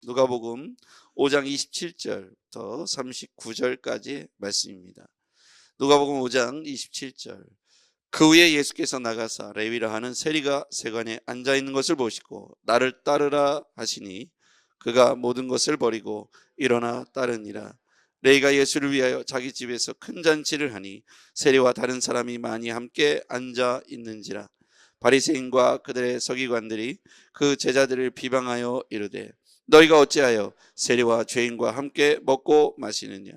누가복음 5장 27절부터 39절까지 말씀입니다. 누가복음 5장 27절. 그 후에 예수께서 나가사 레위라 하는 세리가 세관에 앉아 있는 것을 보시고 나를 따르라 하시니 그가 모든 것을 버리고 일어나 따르니라. 레위가 예수를 위하여 자기 집에서 큰 잔치를 하니 세리와 다른 사람이 많이 함께 앉아 있는지라. 바리새인과 그들의 서기관들이 그 제자들을 비방하여 이르되 너희가 어찌하여 세리와 죄인과 함께 먹고 마시느냐.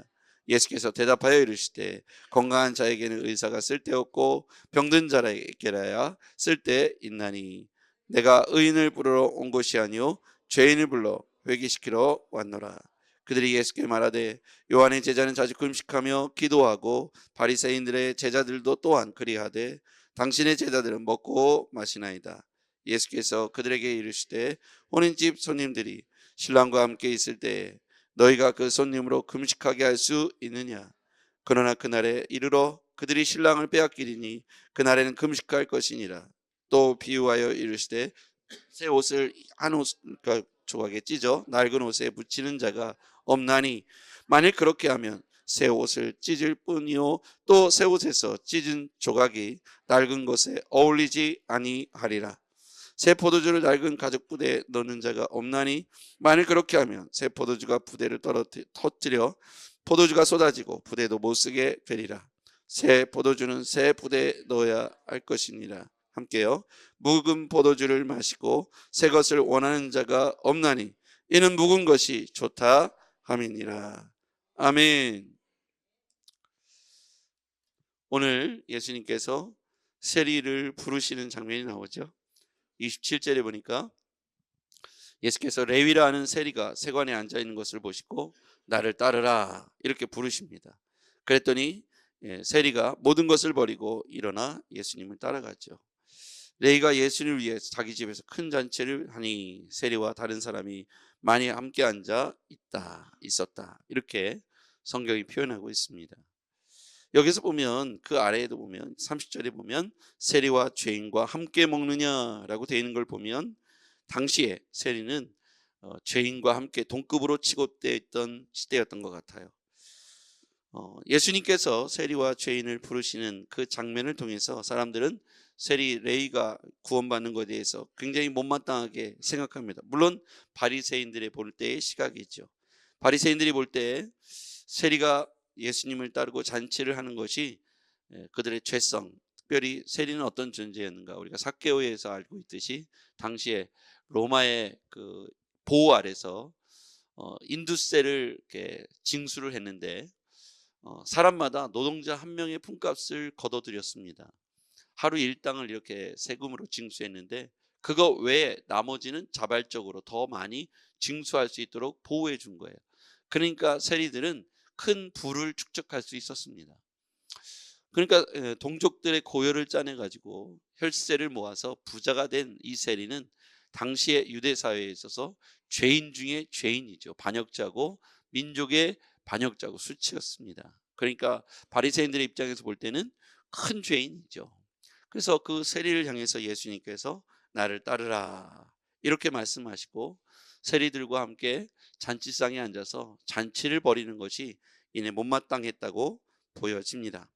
예수께서 대답하여 이르시되 건강한 자에게는 의사가 쓸데없고 병든 자에게라야 쓸데있나니 내가 의인을 부르러 온 것이 아니요 죄인을 불러 회개시키러 왔노라. 그들이 예수께 말하되 요한의 제자는 자주 금식하며 기도하고 바리새인들의 제자들도 또한 그리하되 당신의 제자들은 먹고 마시나이다. 예수께서 그들에게 이르시되 혼인집 손님들이 신랑과 함께 있을 때에 너희가 그 손님으로 금식하게 할 수 있느냐. 그러나 그날에 이르러 그들이 신랑을 빼앗기리니 그날에는 금식할 것이니라. 또 비유하여 이르시되 새 옷을 한 옷 조각에 찢어 낡은 옷에 붙이는 자가 없나니 만일 그렇게 하면 새 옷을 찢을 뿐이요 또 새 옷에서 찢은 조각이 낡은 것에 어울리지 아니하리라. 새 포도주를 낡은 가죽 부대에 넣는 자가 없나니 만일 그렇게 하면 새 포도주가 부대를 터뜨려 포도주가 쏟아지고 부대도 못 쓰게 되리라. 새 포도주는 새 부대에 넣어야 할 것이니라. 함께요. 묵은 포도주를 마시고 새 것을 원하는 자가 없나니 이는 묵은 것이 좋다 함이니라. 아멘. 오늘 예수님께서 세리를 부르시는 장면이 나오죠. 27절에 보니까 예수께서 레위라 하는 세리가 세관에 앉아 있는 것을 보시고 나를 따르라 이렇게 부르십니다. 그랬더니 세리가 모든 것을 버리고 일어나 예수님을 따라갔죠. 레위가 예수님을 위해 자기 집에서 큰 잔치를 하니 세리와 다른 사람이 많이 함께 앉아 있었다 이렇게 성경이 표현하고 있습니다. 여기서 보면 그 아래에도 보면 30절에 보면 세리와 죄인과 함께 먹느냐라고 되어 있는 걸 보면 당시에 세리는 죄인과 함께 동급으로 취급되어 있던 시대였던 것 같아요. 예수님께서 세리와 죄인을 부르시는 그 장면을 통해서 사람들은 세리 레위가 구원받는 것에 대해서 굉장히 못마땅하게 생각합니다. 물론 바리새인들이 볼 때의 시각이죠. 바리새인들이 볼 때 세리가 예수님을 따르고 잔치를 하는 것이 그들의 죄성, 특별히 세리는 어떤 존재였는가 우리가 삭개오에서 알고 있듯이 당시에 로마의 그 보호 아래서 인두세를 이렇게 징수를 했는데 사람마다 노동자 한 명의 품값을 거둬들였습니다. 하루 일당을 이렇게 세금으로 징수했는데 그거 외에 나머지는 자발적으로 더 많이 징수할 수 있도록 보호해 준 거예요. 그러니까 세리들은 큰 부를 축적할 수 있었습니다. 그러니까 동족들의 고열을 짜내 가지고 혈세를 모아서 부자가 된 이 세리는 당시의 유대 사회에 있어서 죄인 중에 죄인이죠. 반역자고 민족의 반역자고 수치였습니다. 그러니까 바리새인들의 입장에서 볼 때는 큰 죄인이죠. 그래서 그 세리를 향해서 예수님께서 나를 따르라 이렇게 말씀하시고 세리들과 함께 잔치상에 앉아서 잔치를 벌이는 것이 이내 못마땅했다고 보여집니다.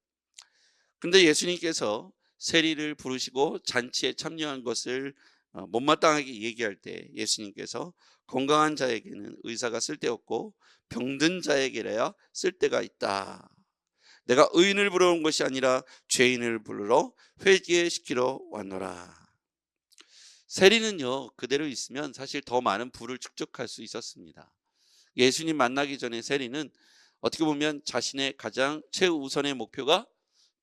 근데 예수님께서 세리를 부르시고 잔치에 참여한 것을 못마땅하게 얘기할 때 예수님께서 건강한 자에게는 의사가 쓸데없고 병든 자에게라야 쓸데가 있다. 내가 의인을 부르러 온 것이 아니라 죄인을 부르러 회개시키러 왔노라. 세리는요 그대로 있으면 사실 더 많은 부를 축적할 수 있었습니다. 예수님 만나기 전에 세리는 어떻게 보면 자신의 가장 최우선의 목표가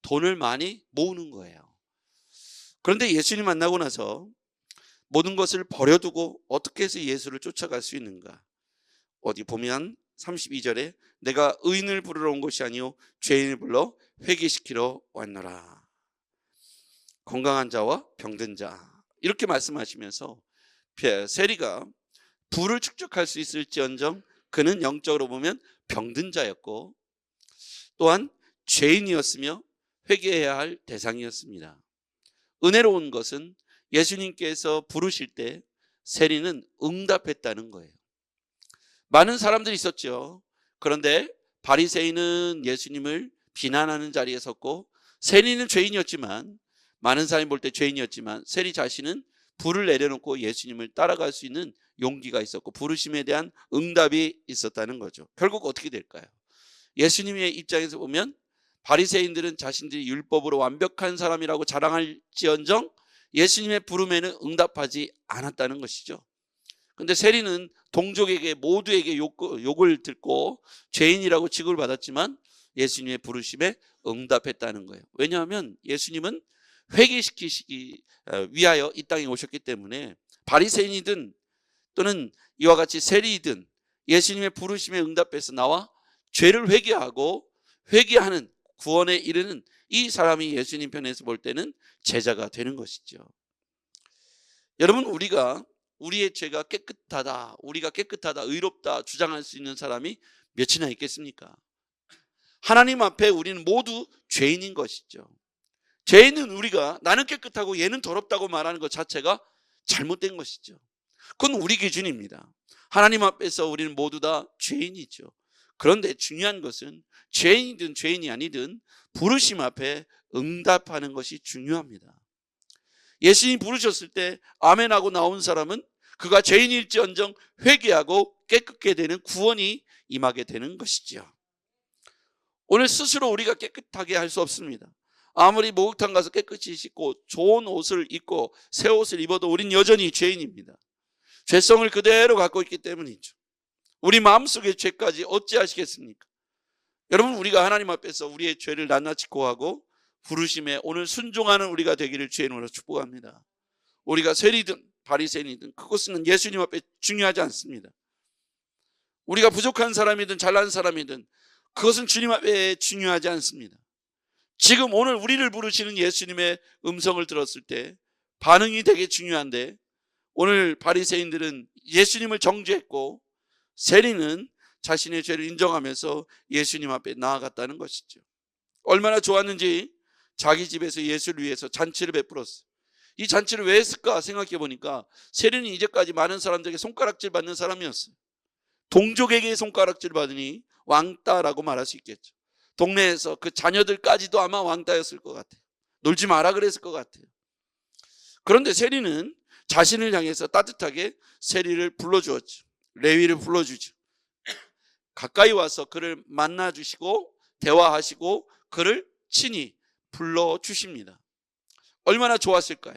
돈을 많이 모으는 거예요. 그런데 예수님 만나고 나서 모든 것을 버려두고 어떻게 해서 예수를 쫓아갈 수 있는가? 어디 보면 32절에 내가 의인을 부르러 온 것이 아니요 죄인을 불러 회개시키러 왔노라. 건강한 자와 병든 자 이렇게 말씀하시면서 세리가 부를 축적할 수 있을지언정 그는 영적으로 보면 병든 자였고 또한 죄인이었으며 회개해야 할 대상이었습니다. 은혜로운 것은 예수님께서 부르실 때 세리는 응답했다는 거예요. 많은 사람들이 있었죠. 그런데 바리새인은 예수님을 비난하는 자리에 섰고, 세리는 죄인이었지만, 많은 사람이 볼 때 죄인이었지만 세리 자신은 불을 내려놓고 예수님을 따라갈 수 있는 용기가 있었고 부르심에 대한 응답이 있었다는 거죠. 결국 어떻게 될까요? 예수님의 입장에서 보면 바리새인들은 자신들이 율법으로 완벽한 사람이라고 자랑할지언정 예수님의 부름에는 응답하지 않았다는 것이죠. 근데 세리는 동족에게 모두에게 욕을 듣고 죄인이라고 취급을 받았지만 예수님의 부르심에 응답했다는 거예요. 왜냐하면 예수님은 회개시키시기 위하여 이 땅에 오셨기 때문에 바리새인이든 또는 이와 같이 세리이든 예수님의 부르심에 응답해서 나와 죄를 회개하고 회개하는 구원에 이르는 이 사람이 예수님 편에서 볼 때는 제자가 되는 것이죠. 여러분, 우리의 죄가 깨끗하다, 우리가 깨끗하다, 의롭다 주장할 수 있는 사람이 몇이나 있겠습니까? 하나님 앞에 우리는 모두 죄인인 것이죠. 죄인은 우리가 나는 깨끗하고 얘는 더럽다고 말하는 것 자체가 잘못된 것이죠. 그건 우리 기준입니다. 하나님 앞에서 우리는 모두 다 죄인이죠. 그런데 중요한 것은 죄인이든 죄인이 아니든 부르심 앞에 응답하는 것이 중요합니다. 예수님이 부르셨을 때 아멘하고 나온 사람은 그가 죄인일지언정 회개하고 깨끗게 되는 구원이 임하게 되는 것이죠. 오늘 스스로 우리가 깨끗하게 할 수 없습니다. 아무리 목욕탕 가서 깨끗이 씻고 좋은 옷을 입고 새 옷을 입어도 우린 여전히 죄인입니다. 죄성을 그대로 갖고 있기 때문이죠. 우리 마음속의 죄까지 어찌하시겠습니까? 여러분, 우리가 하나님 앞에서 우리의 죄를 낱낱이 고하고 부르심에 오늘 순종하는 우리가 되기를 주의 이름으로 축복합니다. 우리가 세리든 바리새인이든 그것은 예수님 앞에 중요하지 않습니다. 우리가 부족한 사람이든 잘난 사람이든 그것은 주님 앞에 중요하지 않습니다. 지금 오늘 우리를 부르시는 예수님의 음성을 들었을 때 반응이 되게 중요한데, 오늘 바리새인들은 예수님을 정죄했고 세리는 자신의 죄를 인정하면서 예수님 앞에 나아갔다는 것이죠. 얼마나 좋았는지 자기 집에서 예수를 위해서 잔치를 베풀었어요. 이 잔치를 왜 했을까 생각해 보니까 세리는 이제까지 많은 사람들에게 손가락질 받는 사람이었어요. 동족에게 손가락질 받으니 왕따라고 말할 수 있겠죠. 동네에서 그 자녀들까지도 아마 왕따였을 것 같아요. 놀지 마라 그랬을 것 같아요. 그런데 세리는 자신을 향해서 따뜻하게 세리를 불러주었죠. 레위를 불러주죠. 가까이 와서 그를 만나주시고 대화하시고 그를 친히 불러주십니다. 얼마나 좋았을까요?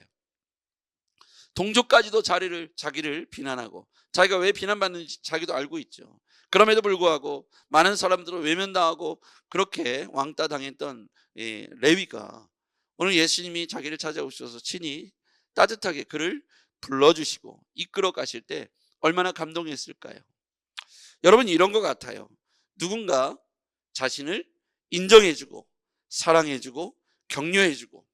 동족까지도 자기를 비난하고 자기가 왜 비난받는지 자기도 알고 있죠. 그럼에도 불구하고 많은 사람들은 외면당하고 그렇게 왕따 당했던 레위가 오늘 예수님이 자기를 찾아오셔서 친히 따뜻하게 그를 불러주시고 이끌어 가실 때 얼마나 감동했을까요? 여러분, 이런 것 같아요. 누군가 자신을 인정해주고 사랑해주고 격려해주고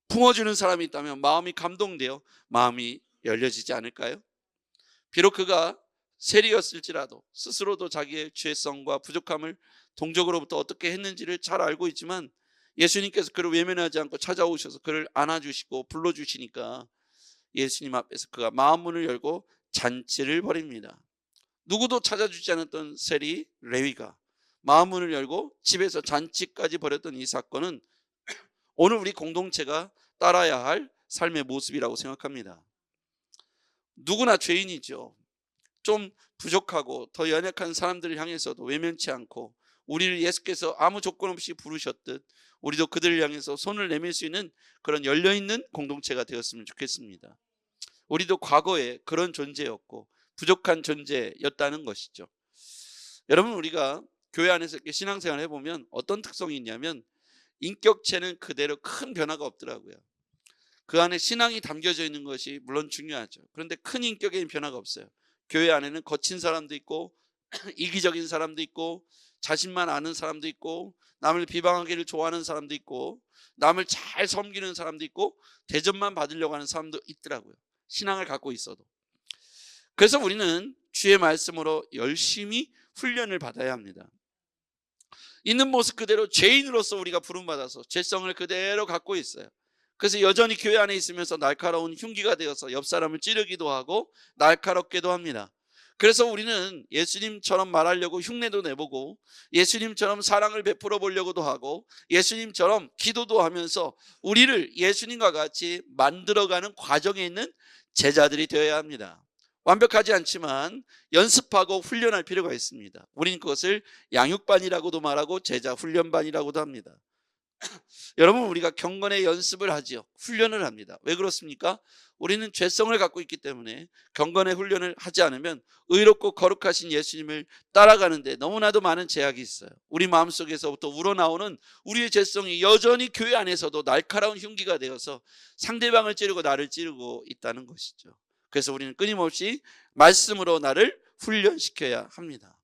품어주는 사람이 있다면 마음이 감동되어 마음이 열려지지 않을까요? 비록 그가 세리였을지라도 스스로도 자기의 죄성과 부족함을 동족으로부터 어떻게 했는지를 잘 알고 있지만 예수님께서 그를 외면하지 않고 찾아오셔서 그를 안아주시고 불러주시니까 예수님 앞에서 그가 마음 문을 열고 잔치를 벌입니다. 누구도 찾아주지 않았던 세리 레위가 마음 문을 열고 집에서 잔치까지 벌였던 이 사건은 오늘 우리 공동체가 따라야 할 삶의 모습이라고 생각합니다. 누구나 죄인이죠. 좀 부족하고 더 연약한 사람들을 향해서도 외면치 않고 우리를 예수께서 아무 조건 없이 부르셨듯 우리도 그들을 향해서 손을 내밀 수 있는 그런 열려있는 공동체가 되었으면 좋겠습니다. 우리도 과거에 그런 존재였고 부족한 존재였다는 것이죠. 여러분, 우리가 교회 안에서 이렇게 신앙생활을 해보면 어떤 특성이 있냐면 인격체는 그대로 큰 변화가 없더라고요. 그 안에 신앙이 담겨져 있는 것이 물론 중요하죠. 그런데 큰 인격의 변화가 없어요. 교회 안에는 거친 사람도 있고 이기적인 사람도 있고 자신만 아는 사람도 있고 남을 비방하기를 좋아하는 사람도 있고 남을 잘 섬기는 사람도 있고 대접만 받으려고 하는 사람도 있더라고요. 신앙을 갖고 있어도. 그래서 우리는 주의 말씀으로 열심히 훈련을 받아야 합니다. 있는 모습 그대로 죄인으로서 우리가 부름받아서 죄성을 그대로 갖고 있어요. 그래서 여전히 교회 안에 있으면서 날카로운 흉기가 되어서 옆 사람을 찌르기도 하고 날카롭게도 합니다. 그래서 우리는 예수님처럼 말하려고 흉내도 내보고 예수님처럼 사랑을 베풀어 보려고도 하고 예수님처럼 기도도 하면서 우리를 예수님과 같이 만들어가는 과정에 있는 제자들이 되어야 합니다. 완벽하지 않지만 연습하고 훈련할 필요가 있습니다. 우리는 그것을 양육반이라고도 말하고 제자 훈련반이라고도 합니다. 여러분, 우리가 경건의 연습을 하지요. 훈련을 합니다. 왜 그렇습니까? 우리는 죄성을 갖고 있기 때문에 경건의 훈련을 하지 않으면 의롭고 거룩하신 예수님을 따라가는데 너무나도 많은 제약이 있어요. 우리 마음속에서부터 우러나오는 우리의 죄성이 여전히 교회 안에서도 날카로운 흉기가 되어서 상대방을 찌르고 나를 찌르고 있다는 것이죠. 그래서 우리는 끊임없이 말씀으로 나를 훈련시켜야 합니다.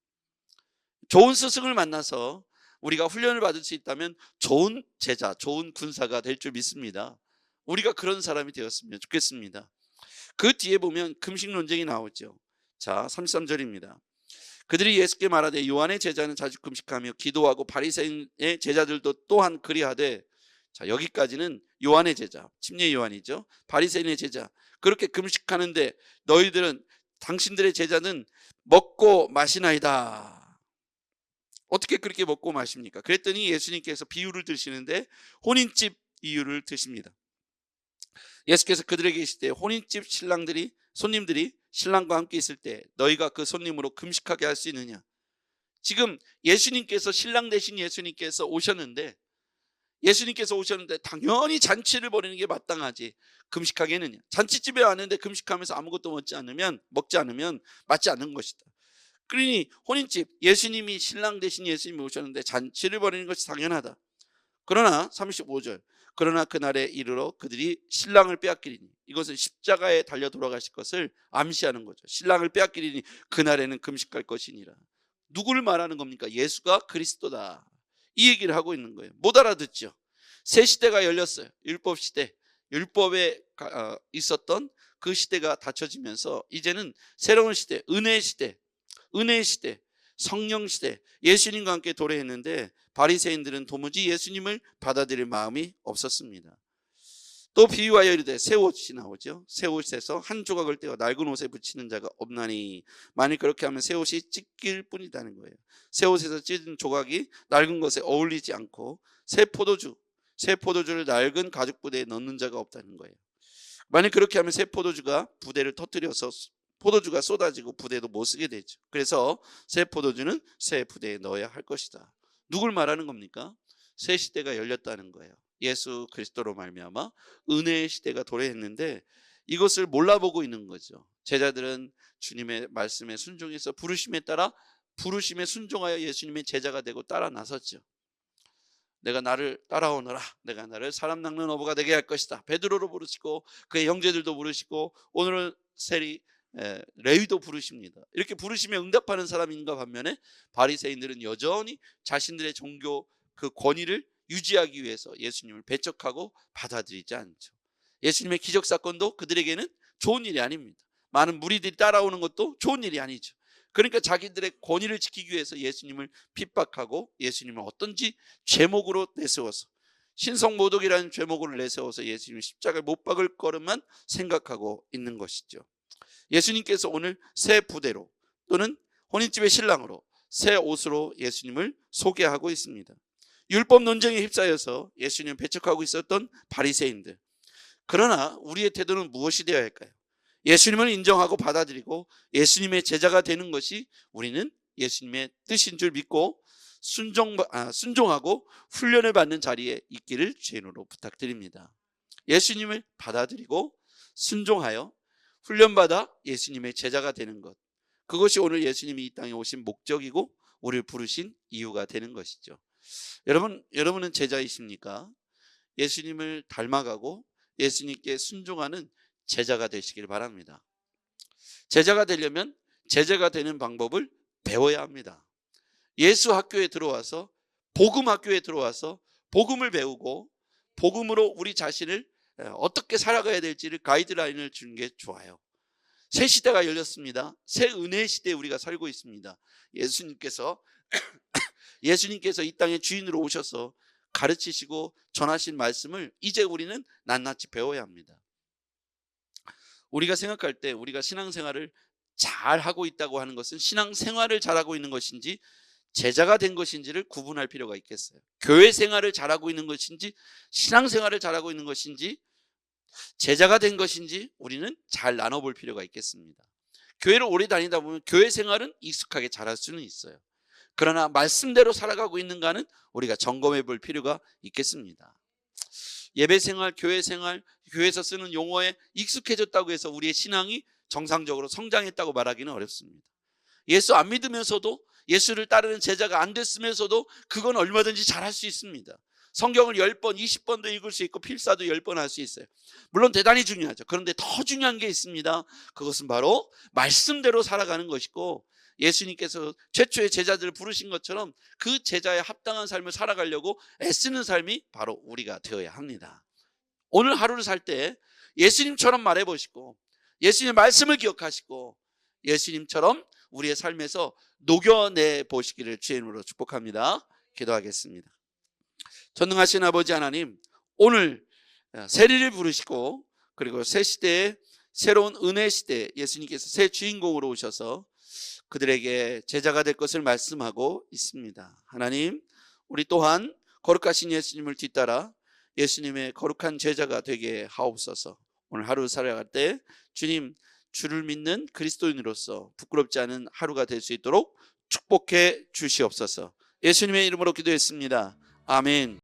좋은 스승을 만나서 우리가 훈련을 받을 수 있다면 좋은 제자, 좋은 군사가 될 줄 믿습니다. 우리가 그런 사람이 되었으면 좋겠습니다. 그 뒤에 보면 금식 논쟁이 나오죠. 자, 33절입니다. 그들이 예수께 말하되 요한의 제자는 자주 금식하며 기도하고 바리새인의 제자들도 또한 그리하되. 자, 여기까지는 요한의 제자, 침례 요한이죠. 바리새인의 제자, 그렇게 금식하는데 너희들은, 당신들의 제자는 먹고 마시나이다. 어떻게 그렇게 먹고 마십니까? 그랬더니 예수님께서 비유를 드시는데 혼인집 이유를 드십니다. 예수께서 그들에게 이르시되 혼인집 손님들이 신랑과 함께 있을 때 너희가 그 손님으로 금식하게 할 수 있느냐? 지금 예수님께서, 신랑 되신 예수님께서 오셨는데 당연히 잔치를 벌이는 게 마땅하지 금식하게 했느냐? 잔치집에 왔는데 금식하면서 아무것도 먹지 않으면 맞지 않는 것이다. 그러니 혼인집, 예수님이, 신랑 되신 예수님이 오셨는데 잔치를 벌이는 것이 당연하다. 그러나 35절, 그러나 그날에 이르러 그들이 신랑을 빼앗기리니, 이것은 십자가에 달려 돌아가실 것을 암시하는 거죠. 신랑을 빼앗기리니 그날에는 금식할 것이니라. 누구를 말하는 겁니까? 예수가 그리스도다, 이 얘기를 하고 있는 거예요. 못 알아듣죠. 새 시대가 열렸어요. 율법 시대, 율법에 있었던 그 시대가 닫혀지면서 이제는 새로운 시대, 은혜의 시대, 성령 시대, 예수님과 함께 도래했는데 바리새인들은 도무지 예수님을 받아들일 마음이 없었습니다. 또 비유하여 이르되 새 옷이 나오죠. 새 옷에서 한 조각을 떼어 낡은 옷에 붙이는 자가 없나니, 만일 그렇게 하면 새 옷이 찢길 뿐이다는 거예요. 새 옷에서 찢은 조각이 낡은 것에 어울리지 않고 새 포도주를 낡은 가죽 부대에 넣는 자가 없다는 거예요. 만일 그렇게 하면 새 포도주가 부대를 터뜨려서 포도주가 쏟아지고 부대도 못 쓰게 되죠. 그래서 새 포도주는 새 부대에 넣어야 할 것이다. 누굴 말하는 겁니까? 새 시대가 열렸다는 거예요. 예수 그리스도로 말미암아 은혜의 시대가 도래했는데 이것을 몰라보고 있는 거죠. 제자들은 주님의 말씀에 순종해서 부르심에 순종하여 예수님의 제자가 되고 따라 나섰죠. 내가 나를 따라오너라, 내가 나를 사람 낚는 어부가 되게 할 것이다. 베드로로 부르시고 그의 형제들도 부르시고 오늘은 레위도 부르십니다. 이렇게 부르시며 응답하는 사람인가 반면에 바리새인들은 여전히 자신들의 종교 그 권위를 유지하기 위해서 예수님을 배척하고 받아들이지 않죠. 예수님의 기적 사건도 그들에게는 좋은 일이 아닙니다. 많은 무리들이 따라오는 것도 좋은 일이 아니죠. 그러니까 자기들의 권위를 지키기 위해서 예수님을 핍박하고 예수님을 어떤지 죄목으로 내세워서, 신성모독이라는 죄목으로 내세워서 예수님을 십자가에 못 박을 거름만 생각하고 있는 것이죠. 예수님께서 오늘 새 부대로 또는 혼인집의 신랑으로 새 옷으로 예수님을 소개하고 있습니다. 율법 논쟁에 휩싸여서 예수님을 배척하고 있었던 바리새인들, 그러나 우리의 태도는 무엇이 되어야 할까요? 예수님을 인정하고 받아들이고 예수님의 제자가 되는 것이 우리는 예수님의 뜻인 줄 믿고 순종하고 훈련을 받는 자리에 있기를 주인으로 부탁드립니다. 예수님을 받아들이고 순종하여 훈련받아 예수님의 제자가 되는 것, 그것이 오늘 예수님이 이 땅에 오신 목적이고 우리를 부르신 이유가 되는 것이죠. 여러분은 제자이십니까? 예수님을 닮아가고 예수님께 순종하는 제자가 되시길 바랍니다. 제자가 되려면 제자가 되는 방법을 배워야 합니다. 예수 학교에 들어와서, 복음 학교에 들어와서 복음을 배우고 복음으로 우리 자신을 어떻게 살아가야 될지를 가이드라인을 주는 게 좋아요. 새 시대가 열렸습니다. 새 은혜의 시대에 우리가 살고 있습니다. 예수님께서 이 땅의 주인으로 오셔서 가르치시고 전하신 말씀을 이제 우리는 낱낱이 배워야 합니다. 우리가 생각할 때 우리가 신앙생활을 잘하고 있다고 하는 것은 신앙생활을 잘하고 있는 것인지 제자가 된 것인지를 구분할 필요가 있겠어요. 교회 생활을 잘하고 있는 것인지 신앙생활을 잘하고 있는 것인지 제자가 된 것인지 우리는 잘 나눠볼 필요가 있겠습니다. 교회를 오래 다니다 보면 교회 생활은 익숙하게 잘할 수는 있어요. 그러나 말씀대로 살아가고 있는가는 우리가 점검해 볼 필요가 있겠습니다. 예배 생활, 교회 생활, 교회에서 쓰는 용어에 익숙해졌다고 해서 우리의 신앙이 정상적으로 성장했다고 말하기는 어렵습니다. 예수 안 믿으면서도, 예수를 따르는 제자가 안 됐으면서도 그건 얼마든지 잘할 수 있습니다. 성경을 10번, 20번도 읽을 수 있고 필사도 10번 할 수 있어요. 물론 대단히 중요하죠. 그런데 더 중요한 게 있습니다. 그것은 바로 말씀대로 살아가는 것이고, 예수님께서 최초의 제자들을 부르신 것처럼 그 제자에 합당한 삶을 살아가려고 애쓰는 삶이 바로 우리가 되어야 합니다. 오늘 하루를 살 때 예수님처럼 말해보시고, 예수님의 말씀을 기억하시고, 예수님처럼 우리의 삶에서 녹여내 보시기를 주의 이름으로 축복합니다. 기도하겠습니다. 전능하신 아버지 하나님, 오늘 세리를 부르시고 그리고 새 시대에, 새로운 은혜 시대에 예수님께서 새 주인공으로 오셔서 그들에게 제자가 될 것을 말씀하고 있습니다. 하나님, 우리 또한 거룩하신 예수님을 뒤따라 예수님의 거룩한 제자가 되게 하옵소서. 오늘 하루 살아갈 때 주님, 주를 믿는 그리스도인으로서 부끄럽지 않은 하루가 될 수 있도록 축복해 주시옵소서. 예수님의 이름으로 기도했습니다. 아멘.